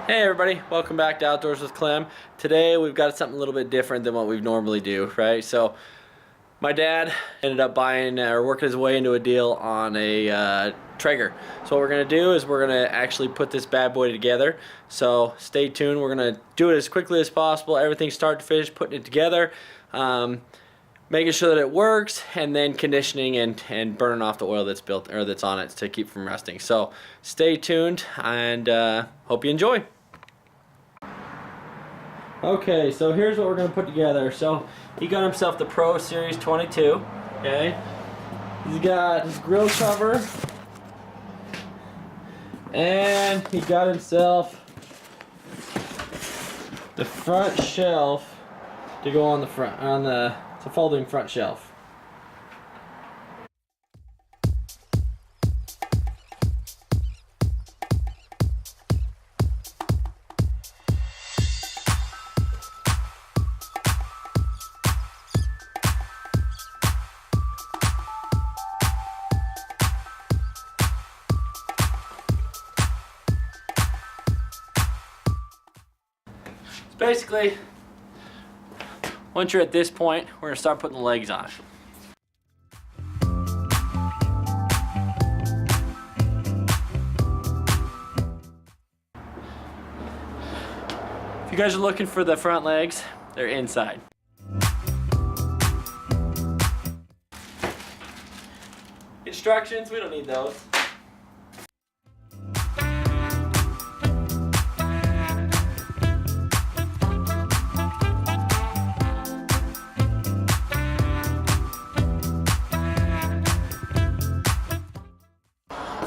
Hey everybody, welcome back to Outdoors with Clem. Today we've got something a little bit different than what we normally do, right? So my dad ended up buying or working his way into a deal on a Traeger. So what we're going to do is we're going to actually put this bad boy together. So stay tuned, we're going to do it as quickly as possible, everything start to finish, putting it together. Making sure that it works, and then conditioning and burning off the oil that's built or that's on it to keep from rusting. So stay tuned and hope you enjoy. Okay, so here's what we're going to put together. So he got himself the Pro Series 22. Okay, he's got his grill cover, and he got himself the front shelf to go on the front it's a folding front shelf. Basically, once you're at this point, we're going to start putting the legs on. If you guys are looking for the front legs, they're inside. Instructions, we don't need those.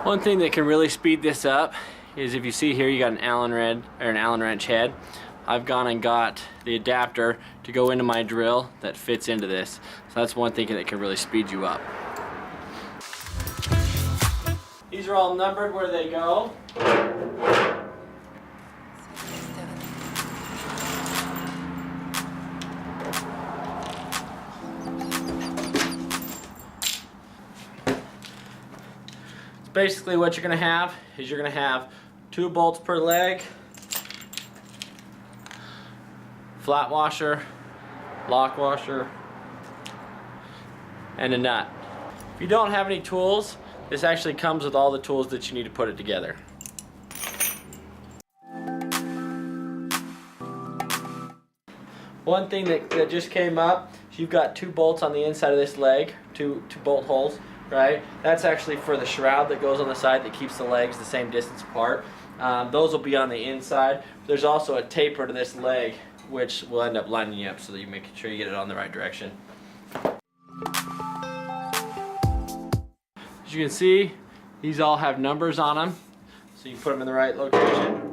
One thing that can really speed this up is if you see here you got an Allen wrench head. I've gone and got the adapter to go into my drill that fits into this. So that's one thing that can really speed you up. These are all numbered where they go. Basically what you're going to have is you're going to have 2 bolts per leg, flat washer, lock washer, and a nut. If you don't have any tools, this actually comes with all the tools that you need to put it together. One thing that just came up is you've got 2 bolts on the inside of this leg, two bolt holes. Right? That's actually for the shroud that goes on the side that keeps the legs the same distance apart. Those will be on the inside. There's also a taper to this leg which will end up lining you up so that you make sure you get it on the right direction. As you can see, these all have numbers on them, so you put them in the right location.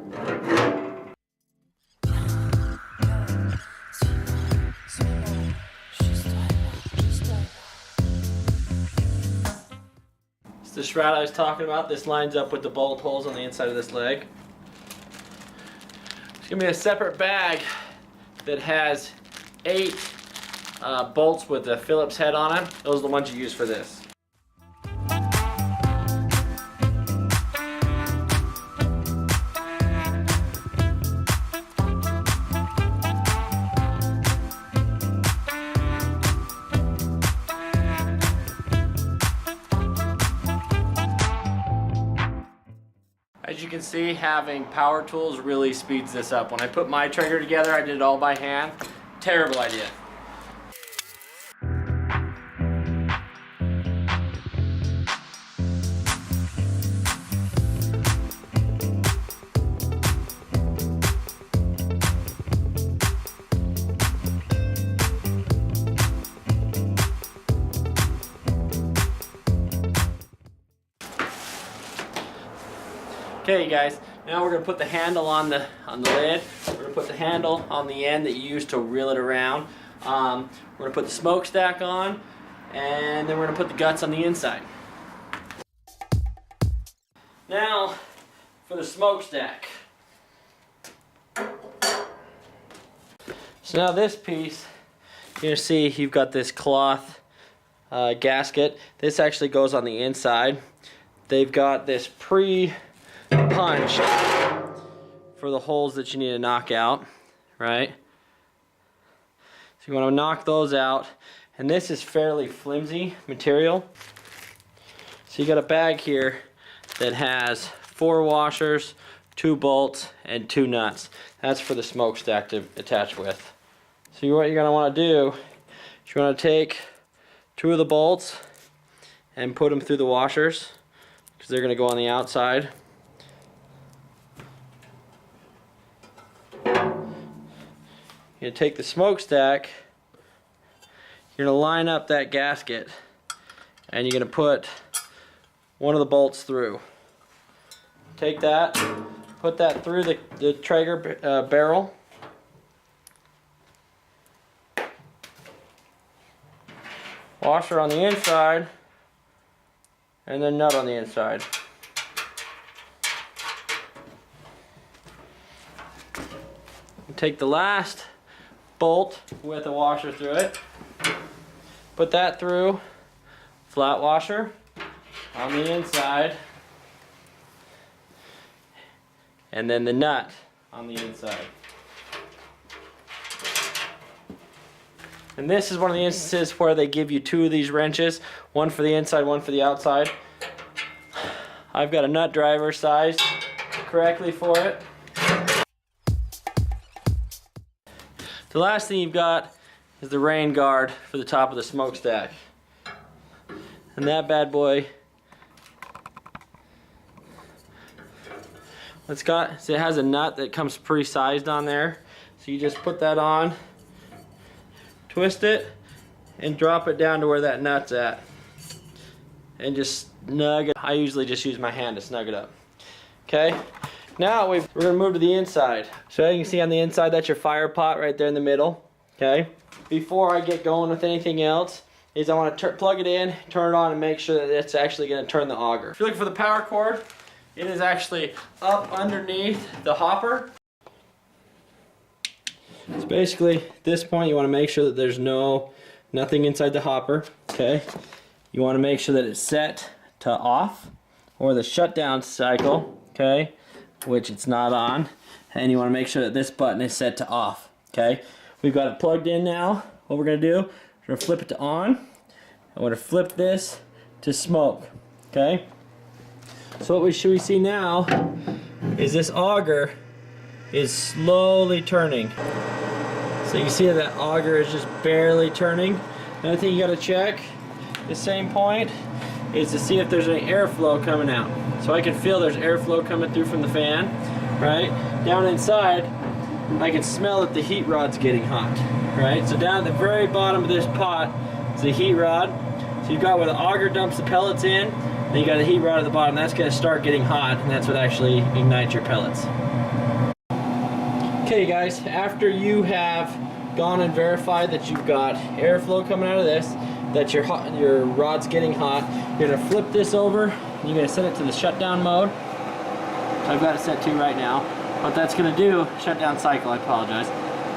The shroud I was talking about, this lines up with the bolt holes on the inside of this leg. There's going to be a separate bag that has 8 bolts with a Phillips head on them. Those are the ones you use for this. As you can see, having power tools really speeds this up. When I put my Traeger together, I did it all by hand. Terrible idea. Okay guys, now we're going to put the handle on the lid. We're going to put the handle on the end that you use to reel it around. We're going to put the smokestack on, and then we're going to put the guts on the inside. Now for the smokestack. So now this piece, you're going to see you've got this cloth gasket. This actually goes on the inside. They've got this pre-punched for the holes that you need to knock out, right? So you want to knock those out, and this is fairly flimsy material. So you got a bag here that has 4 washers, 2 bolts, and 2 nuts. That's for the smokestack to attach with. So what you're going to want to do is you want to take 2 of the bolts and put them through the washers, because they're going to go on the outside. You're going to take the smokestack, you're going to line up that gasket, and you're going to put one of the bolts through. Take that, put that through the Traeger barrel. Washer on the inside, and then nut on the inside. Take the last bolt with a washer through it, put that through, flat washer on the inside, and then the nut on the inside. And this is one of the instances where they give you 2 of these wrenches, one for the inside, one for the outside. I've got a nut driver sized correctly for it. The last thing you've got is the rain guard for the top of the smokestack. And that bad boy, it has a nut that comes pre-sized on there. So you just put that on, twist it, and drop it down to where that nut's at. And just snug it. I usually just use my hand to snug it up. Okay, now we're going to move to the inside. So you can see on the inside, that's your fire pot right there in the middle. Okay, before I get going with anything else, I want to plug it in, turn it on, and make sure that it's actually going to turn the auger. If you're looking for the power cord, it is actually up underneath the hopper. So basically, at this point, you want to make sure that there's nothing inside the hopper. Okay, you want to make sure that it's set to off, or the shutdown cycle. Okay, which it's not on, and you want to make sure that this button is set to off. Okay, we've got it plugged in now. What we're going to do, we're going to flip it to on, and we're going to flip this to smoke. Okay, so what we see now is this auger is slowly turning. So you see that auger is just barely turning. Another thing you got to check, the same point, is to see if there's any airflow coming out. So I can feel there's airflow coming through from the fan, right? Down inside, I can smell that the heat rod's getting hot, right? So down at the very bottom of this pot is the heat rod. So you've got where the auger dumps the pellets in, then you got the heat rod at the bottom. That's going to start getting hot, and that's what actually ignites your pellets. Okay guys, after you have gone and verified that you've got airflow coming out of this, that your rod's getting hot, you're going to flip this over, and you're going to set it to the shutdown mode. So I've got it set to right now. What that's going to do, shutdown cycle, I apologize.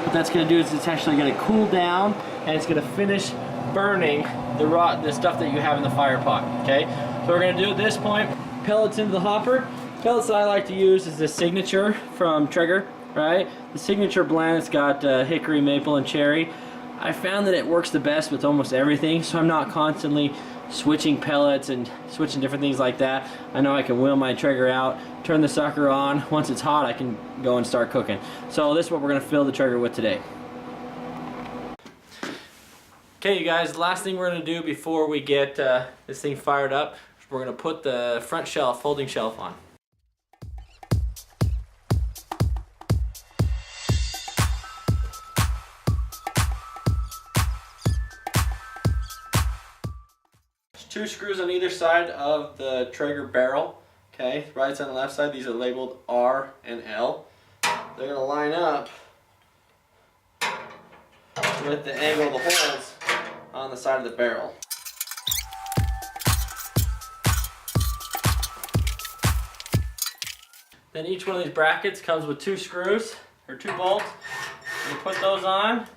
What that's going to do is it's actually going to cool down, and it's going to finish burning the stuff that you have in the fire pot. Okay, so we're going to do at this point, pellets into the hopper. Pellets that I like to use is the Signature from Traeger. Right? The Signature blend, it's got hickory, maple, and cherry. I found that it works the best with almost everything, so I'm not constantly switching pellets and switching different things like that. I know I can wheel my Traeger out, turn the sucker on. Once it's hot, I can go and start cooking. So this is what we're going to fill the Traeger with today. Okay, you guys, the last thing we're going to do before we get this thing fired up is we're going to put the front shelf, folding shelf on. Two screws on either side of the Traeger barrel. Okay, right side and left side, these are labeled R and L. They're going to line up with the angle of the holes on the side of the barrel. Then each one of these brackets comes with 2 screws, or 2 bolts. You put those on.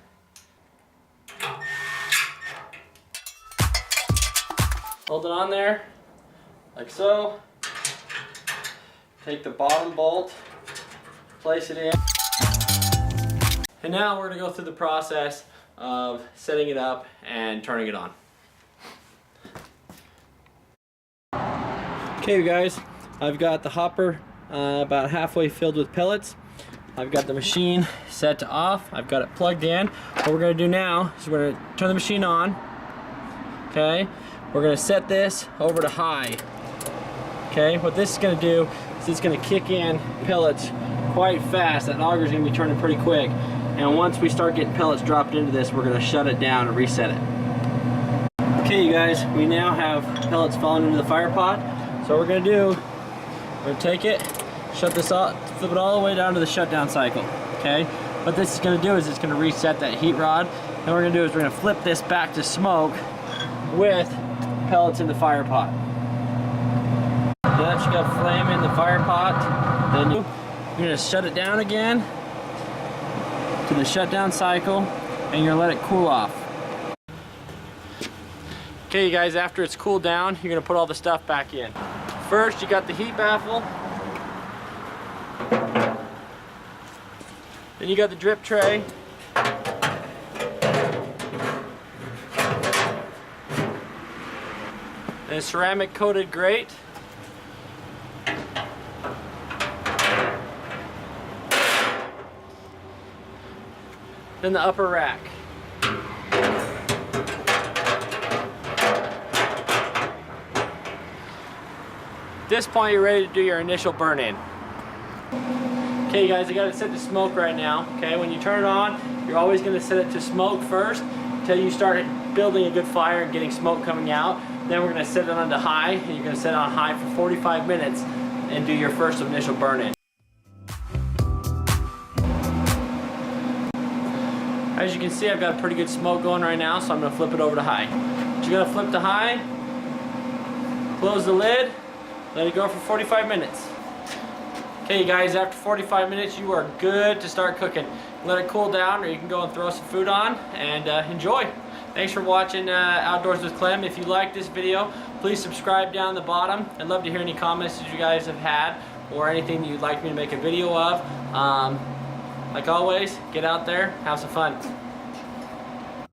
Hold it on there, like so. Take the bottom bolt, place it in. And now we're gonna go through the process of setting it up and turning it on. Okay guys, I've got the hopper about halfway filled with pellets. I've got the machine set to off. I've got it plugged in. What we're gonna do now is we're gonna turn the machine on. Okay, we're gonna set this over to high. Okay, what this is gonna do is it's gonna kick in pellets quite fast. That auger's gonna be turning pretty quick. And once we start getting pellets dropped into this, we're gonna shut it down and reset it. Okay you guys, we now have pellets falling into the fire pot. So what we're gonna do, we're gonna take it, shut this off, flip it all the way down to the shutdown cycle, okay? What this is gonna do is it's gonna reset that heat rod. And what we're gonna do is we're gonna flip this back to smoke with pellets in the fire pot. Now that you got flame in the fire pot, then you're gonna shut it down again to the shutdown cycle, and you're gonna let it cool off. Okay you guys, after it's cooled down, you're gonna put all the stuff back in. First, you got the heat baffle. Then you got the drip tray. And a ceramic coated grate. Then the upper rack. At this point, you're ready to do your initial burn-in. Okay guys, I got it set to smoke right now. Okay, when you turn it on, you're always going to set it to smoke first until you start building a good fire and getting smoke coming out. Then we're going to set it on to high, and you're going to set it on high for 45 minutes and do your first initial burn-in. As you can see, I've got a pretty good smoke going right now, so I'm going to flip it over to high. But you're going to flip to high, close the lid, let it go for 45 minutes. Okay guys, after 45 minutes you are good to start cooking. Let it cool down, or you can go and throw some food on and enjoy. Thanks for watching Outdoors with Clem. If you like this video, please subscribe down the bottom. I'd love to hear any comments that you guys have had or anything that you'd like me to make a video of. Like always, get out there, have some fun.